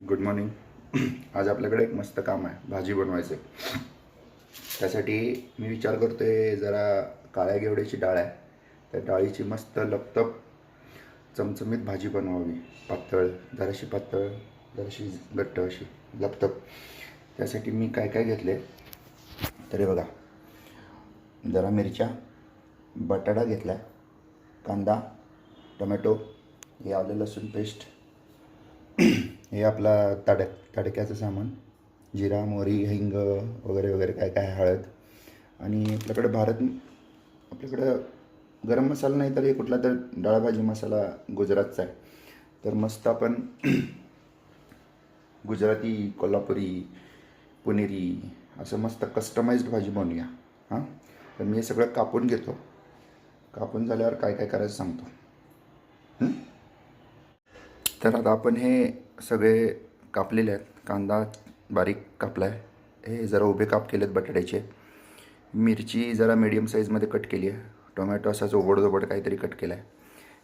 Good morning. आज आपल्याकडे एक मस्त काम आहे, भाजी बनवायचं आहे. त्यासाठी मी विचार करतो आहे, जरा काळ्या घेवड्याची डाळ आहे, त्या डाळीची मस्त लपतप चमचमीत भाजी बनवावी. पातळ, जराशी पातळ, जराशी घट्ट अशी लपतप. त्यासाठी मी काय काय घेतले तर हे बघा, जरा मिरच्या, बटाटा घेतला, कांदा, टोमॅटो, हे आलं लसूण पेस्ट, हे आपला तडक्याचं सामान, जिरा, मोहरी, हिंग वगैरे वगैरे काय काय, हळद. आणि आपल्याकडं गरम मसाला नाही तर हे कुठला तर डाळभाजी मसाला गुजरातचा आहे. तर मस्त आपण गुजराती, कोल्हापुरी, पुणेरी असं मस्त कस्टमाइज्ड भाजी बनवूया. हां, तर मी हे सगळं कापून घेतो. कापून झाल्यावर काय काय करायचं सांगतो. तर आता आपण हे सगळे कापलेले आहेत. कांदा बारीक कापला आहे, हे जरा उभे काप केलेत बटाट्याचे. मिरची जरा मीडियम साईजमध्ये कट केली आहे. टोमॅटो असाच ओबडधोबड काहीतरी कट केला आहे.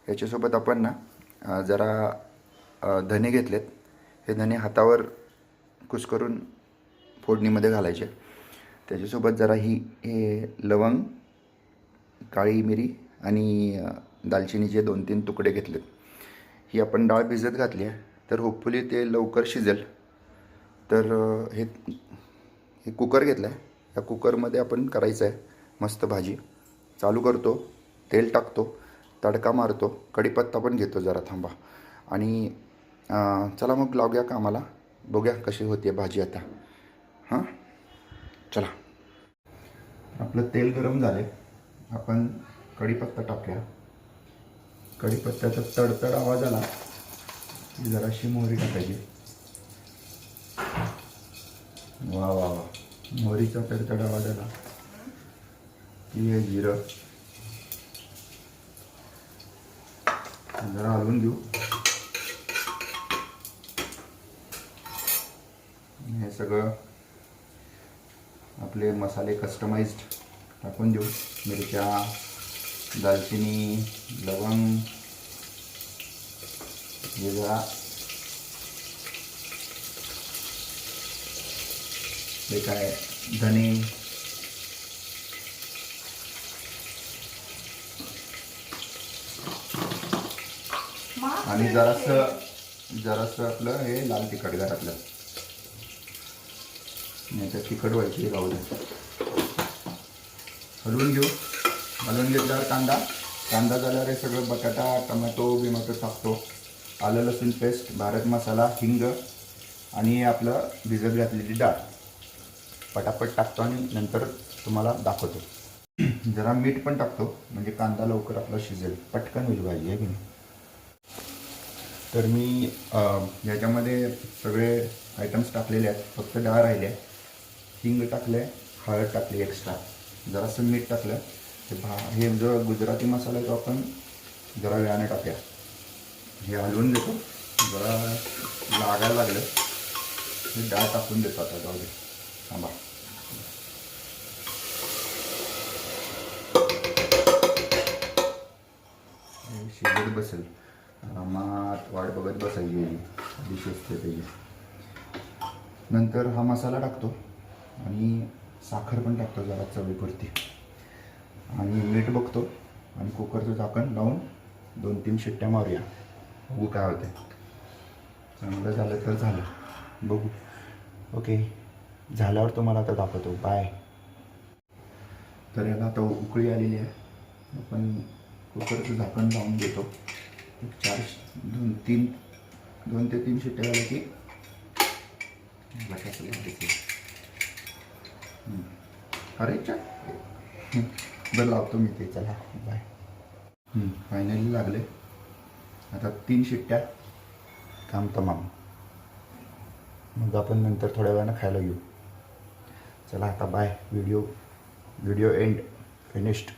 याच्यासोबत आपण जरा धने घेतलेत. हे धने हातावर कुस्करून फोडणीमध्ये घालायचे. त्याच्यासोबत जरा हे लवंग, काळी मिरी आणि दालचिनीचे 2-3 तुकडे घेतलेत. ही आपण डाळ भिजत घातली आहे, तर होपफुली ते लवकर शिजेल. तर हे कुकर घेतलं आहे. या कुकरमध्ये आपण करायचं आहे मस्त भाजी. चालू करतो, तेल टाकतो, तडका मारतो, कढीपत्ता पण घेतो जरा, थांबा. आणि चला मग लावूया कामाला, बघूया कशी होते भाजी आता. हां, चला. आपलं तेल गरम झाले, आपण कढीपत्ता टाकूया. कढीपत्त्याचा तडतड आवाज आला की जराशी मोहरी टाकायची. वा वा वा, मोहरीचा तडतड आवाज आला की हे जिरं जरा हलवून घेऊ. हे सगळं आपले मसाले कस्टमाइज्ड टाकून देऊ. मिरच्या, दालचिनी, लवंग, हे जरा हे काय धने, आणि जरासं आपलं हे लाल तिखट घरातलं, नाही तर तिखट व्हायची राहू दे. हलवून घेऊ. हलवून घेतल्यावर कांदा झाल्यावर हे सगळं बटाटा, टोमॅटो टाकतो. आलं लसूण पेस्ट, भारत मसाला, हिंग आणि आपलं भिजत घातलेली डाळ पटापट टाकतो आणि नंतर तुम्हाला दाखवतो. जरा मीठ पण टाकतो, म्हणजे कांदा लवकर आपला शिजेल, पटकन होईल भाजी आहे की नाही. तर मी याच्यामध्ये सगळे आयटम्स टाकलेले आहेत, फक्त डाळ राहिले. हिंग टाकले, हळद टाकली एक्स्ट्रा, जरासं मीठ टाकलं. हे जो गुजराती मसाला आहे तो आपण जरा वेळाने टाकूया. हे हलवून देतो, जरा लागायला लागलं हे डाळ टाकून देतो. आता जाऊ दे, थांबा. हे शिजत बसेल, आरामात वाट बघत बसायची आधी शिजते त्याची. नंतर हा मसाला टाकतो आणि साखर पण टाकतो जरा चवीपुरती, आणि मीठ बघतो आणि कुकरचं झाकण लावून 2-3 शिट्ट्या मारूया, बघू काय होते. चांगलं झालं तर झालं, बघू. ओके, झाल्यावर तुम्हाला आता दाखवतो. बाय. तर याला आता उकळी आलेली आहे. आपण कुकरचं झाकण लावून देतो. 2 ते 3 शिट्ट्या झाल्या की अरे बरं लावतो मी ते. चला बाय. फायनली लागले. आता 3 शिट्ट्या, काम तमाम. मग आपण नंतर थोड्या वेळानं खायला घेऊ. चला आता बाय. Video end finished.